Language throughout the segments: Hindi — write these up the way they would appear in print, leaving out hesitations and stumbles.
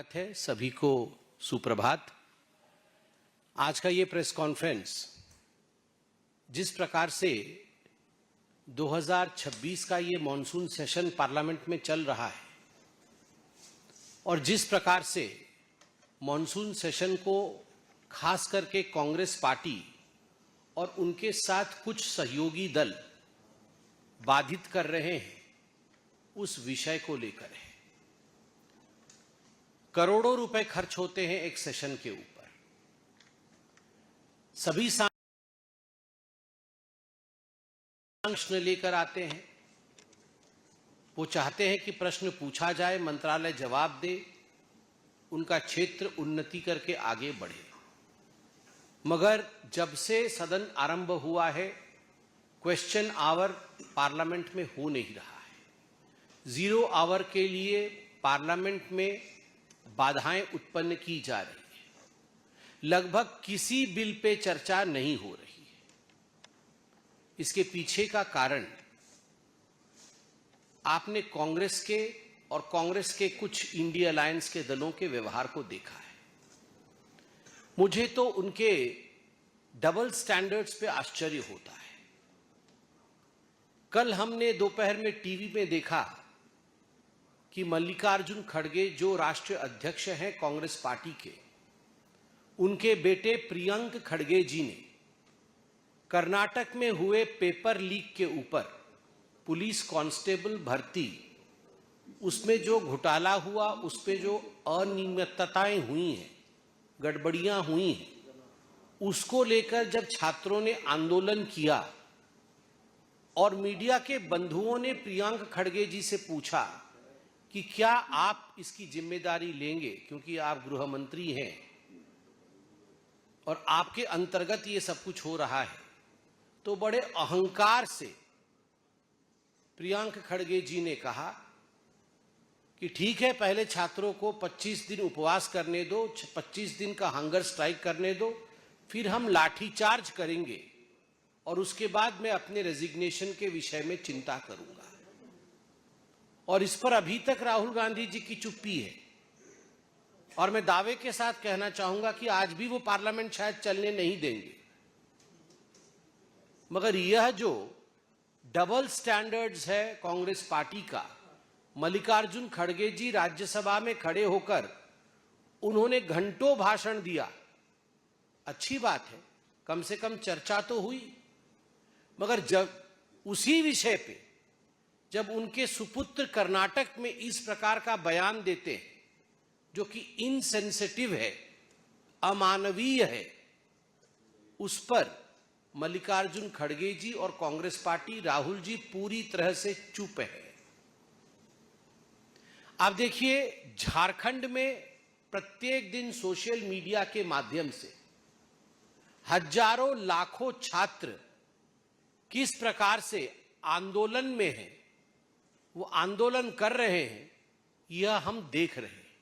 स्वागत है सभी को। सुप्रभात। आज का ये प्रेस कॉन्फ्रेंस जिस प्रकार से 2026 का ये मॉनसून सेशन पार्लियामेंट में चल रहा है और जिस प्रकार से मॉनसून सेशन को खास करके कांग्रेस पार्टी और उनके साथ कुछ सहयोगी दल बाधित कर रहे हैं, उस विषय को लेकर है। करोड़ों रुपए खर्च होते हैं एक सेशन के ऊपर। सभी प्रश्न लेकर आते हैं, वो चाहते हैं कि प्रश्न पूछा जाए, मंत्रालय जवाब दे, उनका क्षेत्र उन्नति करके आगे बढ़े। मगर जब से सदन आरंभ हुआ है, क्वेश्चन आवर पार्लियामेंट में हो नहीं रहा है। 0 आवर के लिए पार्लियामेंट में बाधाएं उत्पन्न की जा रही है। लगभग किसी बिल पे चर्चा नहीं हो रही है। इसके पीछे का कारण आपने कांग्रेस के और कांग्रेस के कुछ इंडिया अलायंस के दलों के व्यवहार को देखा है। मुझे तो उनके डबल स्टैंडर्ड्स पे आश्चर्य होता है। कल हमने दोपहर में टीवी में देखा कि मल्लिकार्जुन खड़गे जो राष्ट्रीय अध्यक्ष हैं कांग्रेस पार्टी के, उनके बेटे प्रियंक खड़गे जी ने कर्नाटक में हुए पेपर लीक के ऊपर पुलिस कांस्टेबल भर्ती, उसमें जो घोटाला हुआ, उसमें जो अनियमितताएं हुई हैं, गड़बड़ियां हुई हैं, उसको लेकर जब छात्रों ने आंदोलन किया और मीडिया के बंधुओं ने प्रियंक खड़गे जी से पूछा कि क्या आप इसकी जिम्मेदारी लेंगे, क्योंकि आप गृह मंत्री हैं और आपके अंतर्गत ये सब कुछ हो रहा है, तो बड़े अहंकार से प्रियंक खड़गे जी ने कहा कि ठीक है, पहले छात्रों को 25 दिन उपवास करने दो, 25 दिन का हंगर स्ट्राइक करने दो, फिर हम लाठीचार्ज करेंगे और उसके बाद मैं अपने रेजिग्नेशन के विषय में चिंता करूंगा। और इस पर अभी तक राहुल गांधी जी की चुप्पी है और मैं दावे के साथ कहना चाहूंगा कि आज भी वो पार्लियामेंट शायद चलने नहीं देंगे। मगर यह जो डबल स्टैंडर्ड्स है कांग्रेस पार्टी का, मल्लिकार्जुन खड़गे जी राज्यसभा में खड़े होकर उन्होंने घंटों भाषण दिया। अच्छी बात है, कम से कम चर्चा तो हुई। मगर जब उसी विषय पे जब उनके सुपुत्र कर्नाटक में इस प्रकार का बयान देते हैं जो कि इनसेंसिटिव है, अमानवीय है, उस पर मल्लिकार्जुन खड़गे जी और कांग्रेस पार्टी, राहुल जी पूरी तरह से चुप है। आप देखिए, झारखंड में प्रत्येक दिन सोशल मीडिया के माध्यम से हजारों लाखों छात्र किस प्रकार से आंदोलन में हैं, वो आंदोलन कर रहे हैं, यह हम देख रहे हैं।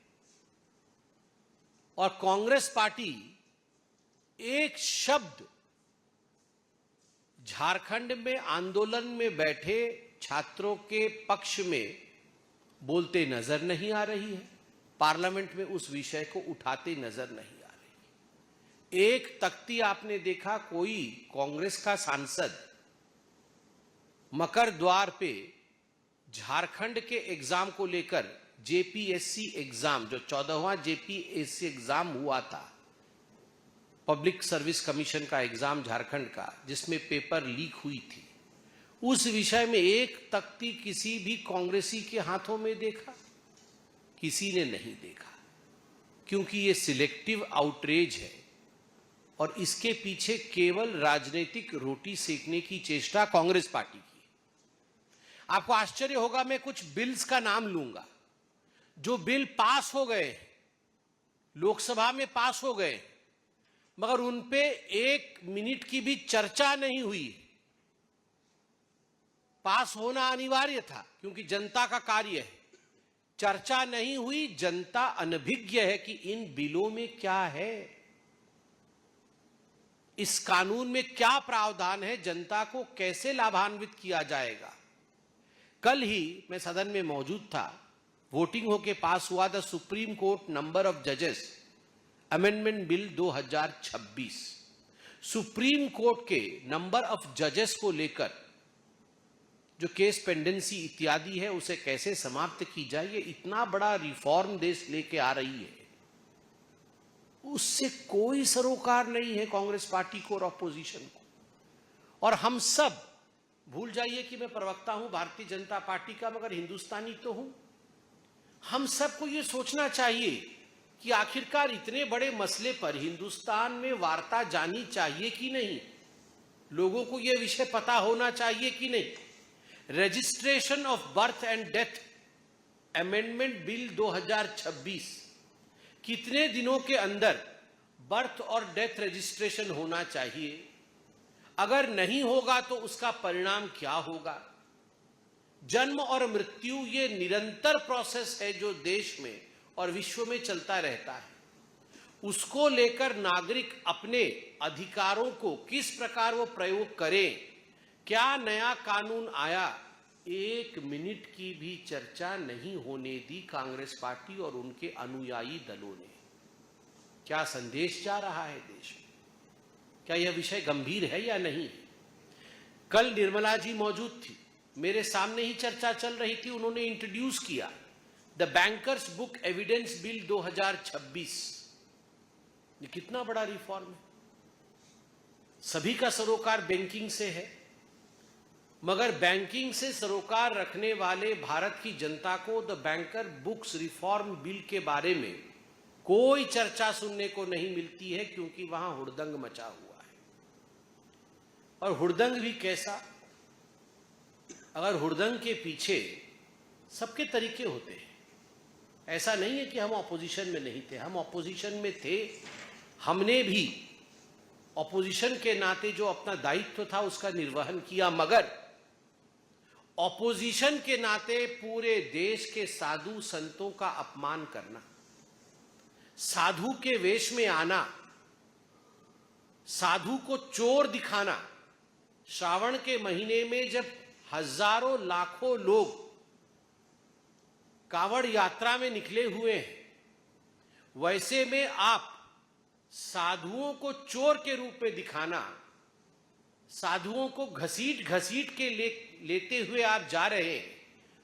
और कांग्रेस पार्टी एक शब्द झारखंड में आंदोलन में बैठे छात्रों के पक्ष में बोलते नजर नहीं आ रही है। पार्लियामेंट में उस विषय को उठाते नजर नहीं आ रही। एक तख्ती आपने देखा, कोई कांग्रेस का सांसद मकर द्वार पे झारखंड के एग्जाम को लेकर, जेपीएससी एग्जाम, जो 14वां जेपीएससी एग्जाम हुआ था, पब्लिक सर्विस कमीशन का एग्जाम झारखंड का, जिसमें पेपर लीक हुई थी, उस विषय में एक तख्ती किसी भी कांग्रेसी के हाथों में देखा? किसी ने नहीं देखा, क्योंकि ये सिलेक्टिव आउटरीच है और इसके पीछे केवल राजनीतिक रोटी सेकने की चेष्टा कांग्रेस पार्टी की। आपको आश्चर्य होगा, मैं कुछ बिल्स का नाम लूंगा जो बिल पास हो गए, लोकसभा में पास हो गए, मगर उन पे 1 मिनट की भी चर्चा नहीं हुई। पास होना अनिवार्य था क्योंकि जनता का कार्य है, चर्चा नहीं हुई। जनता अनभिज्ञ है कि इन बिलों में क्या है, इस कानून में क्या प्रावधान है, जनता को कैसे लाभान्वित किया जाएगा। कल ही मैं सदन में मौजूद था वोटिंग होके पास हुआ the supreme court number of जजेस अमेंडमेंट बिल 2026। सुप्रीम कोर्ट के नंबर ऑफ जजेस को लेकर जो केस पेंडेंसी इत्यादि है उसे कैसे समाप्त की जाए, ये इतना बड़ा रिफॉर्म देश लेके आ रही है, उससे कोई सरोकार नहीं है कांग्रेस पार्टी को और अपोजिशन को। और हम सब, भूल जाइए कि मैं प्रवक्ता हूं भारतीय जनता पार्टी का, मगर हिंदुस्तानी तो हूं। हम सबको यह सोचना चाहिए कि आखिरकार इतने बड़े मसले पर हिंदुस्तान में वार्ता जानी चाहिए कि नहीं, लोगों को यह विषय पता होना चाहिए कि नहीं। Registration of birth and death amendment bill 2026, कितने दिनों के अंदर बर्थ और डेथ रजिस्ट्रेशन होना चाहिए, अगर नहीं होगा तो उसका परिणाम क्या होगा। जन्म और मृत्यु ये निरंतर प्रोसेस है जो देश में और विश्व में चलता रहता है, उसको लेकर नागरिक अपने अधिकारों को किस प्रकार वो प्रयोग करें। क्या नया कानून आया, एक मिनट की भी चर्चा नहीं होने दी कांग्रेस पार्टी और उनके अनुयायी दलों ने। क्या संदेश जा रहा है देश में? क्या यह विषय गंभीर है या नहीं? कल निर्मला जी मौजूद थी, मेरे सामने ही चर्चा चल रही थी, उन्होंने इंट्रोड्यूस किया the bankers book evidence bill 2026। ये कितना बड़ा रिफॉर्म है। सभी का सरोकार बैंकिंग से है, मगर बैंकिंग से सरोकार रखने वाले भारत की जनता को the banker books reform bill के बारे में कोई चर्चा सुनने को नहीं मिलती है, क्योंकि वहां हुड़दंग मचा हुआ है। और हुड़दंग भी कैसा, अगर हुड़दंग के पीछे सबके तरीके होते हैं। ऐसा नहीं है कि हम ऑपोजिशन में नहीं थे, हम ऑपोजिशन में थे, हमने भी ऑपोजिशन के नाते जो अपना दायित्व था उसका निर्वहन किया, मगर ऑपोजिशन के नाते पूरे देश के साधु संतों का अपमान करना, साधु के वेश में आना, साधु को चोर दिखाना। श्रावण के महीने में जब हजारों लाखों लोग कांवड़ यात्रा में निकले हुए हैं, वैसे में आप साधुओं को चोर के रूप में दिखाना, साधुओं को घसीट घसीट के लेते हुए आप जा रहे हैं,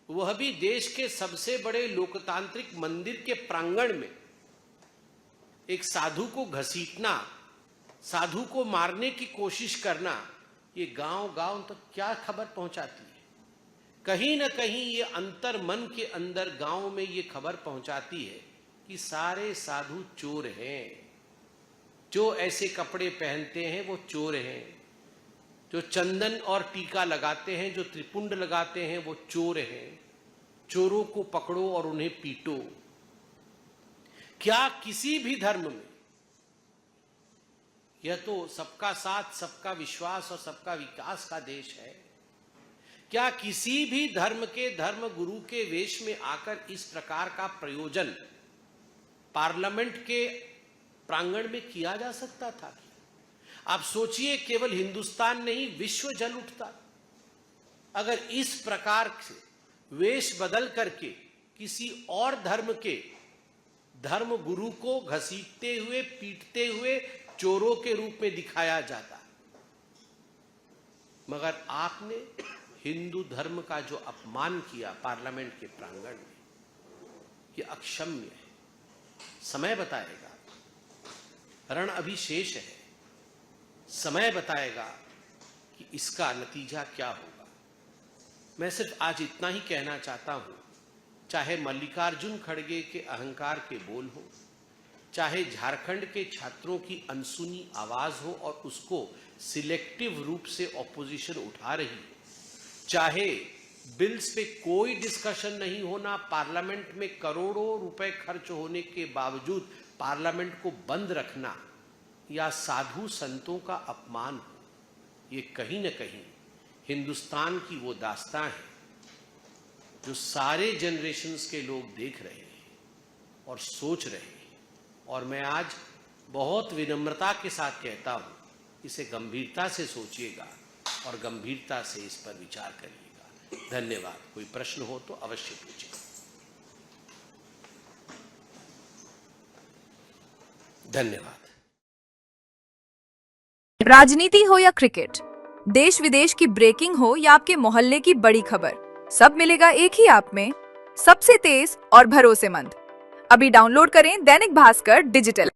वह भी देश के सबसे बड़े लोकतांत्रिक मंदिर के प्रांगण में। एक साधु को घसीटना, साधु को मारने की कोशिश करना, ये गांव गांव तक क्या खबर पहुंचाती है? कहीं ना कहीं ये अंतर मन के अंदर गांव में ये खबर पहुंचाती है कि सारे साधु चोर हैं। जो ऐसे कपड़े पहनते हैं वो चोर हैं, जो चंदन और टीका लगाते हैं, जो त्रिपुंड लगाते हैं वो चोर हैं। चोरों को पकड़ो और उन्हें पीटो। क्या किसी भी धर्म में, यह तो सबका साथ, सबका विश्वास और सबका विकास का देश है, क्या किसी भी धर्म के धर्म गुरु के वेश में आकर इस प्रकार का प्रयोजन पार्लियामेंट के प्रांगण में किया जा सकता था? आप सोचिए, केवल हिंदुस्तान नहीं विश्व जल उठता अगर इस प्रकार से वेश बदल करके किसी और धर्म के धर्म गुरु को घसीटते हुए, पीटते हुए चोरों के रूप में दिखाया जाता। मगर आपने हिंदू धर्म का जो अपमान किया पार्लियामेंट के प्रांगण में, यह अक्षम्य है। समय बताएगा, रण अभी शेष है, समय बताएगा कि इसका नतीजा क्या होगा। मैं सिर्फ आज इतना ही कहना चाहता हूं, चाहे मल्लिकार्जुन खड़गे के अहंकार के बोल हो, चाहे झारखंड के छात्रों की अनसुनी आवाज हो और उसको सिलेक्टिव रूप से ऑपोजिशन उठा रही है, चाहे बिल्स पे कोई डिस्कशन नहीं होना, पार्लियामेंट में करोड़ों रुपए खर्च होने के बावजूद पार्लियामेंट को बंद रखना, या साधु संतों का अपमान हो, ये कहीं न कहीं हिंदुस्तान की वो दास्तां है जो सारे जनरेशन्स के लोग देख रहे हैं और सोच रहे हैं। और मैं आज बहुत विनम्रता के साथ कहता हूं, इसे गंभीरता से सोचिएगा और गंभीरता से इस पर विचार करिएगा। धन्यवाद। कोई प्रश्न हो तो अवश्य पूछिए। धन्यवाद। राजनीति हो या क्रिकेट, देश विदेश की ब्रेकिंग हो या आपके मोहल्ले की बड़ी खबर, सब मिलेगा एक ही ऐप में, सबसे तेज और भरोसेमंद। अभी डाउनलोड करें दैनिक भास्कर डिजिटल।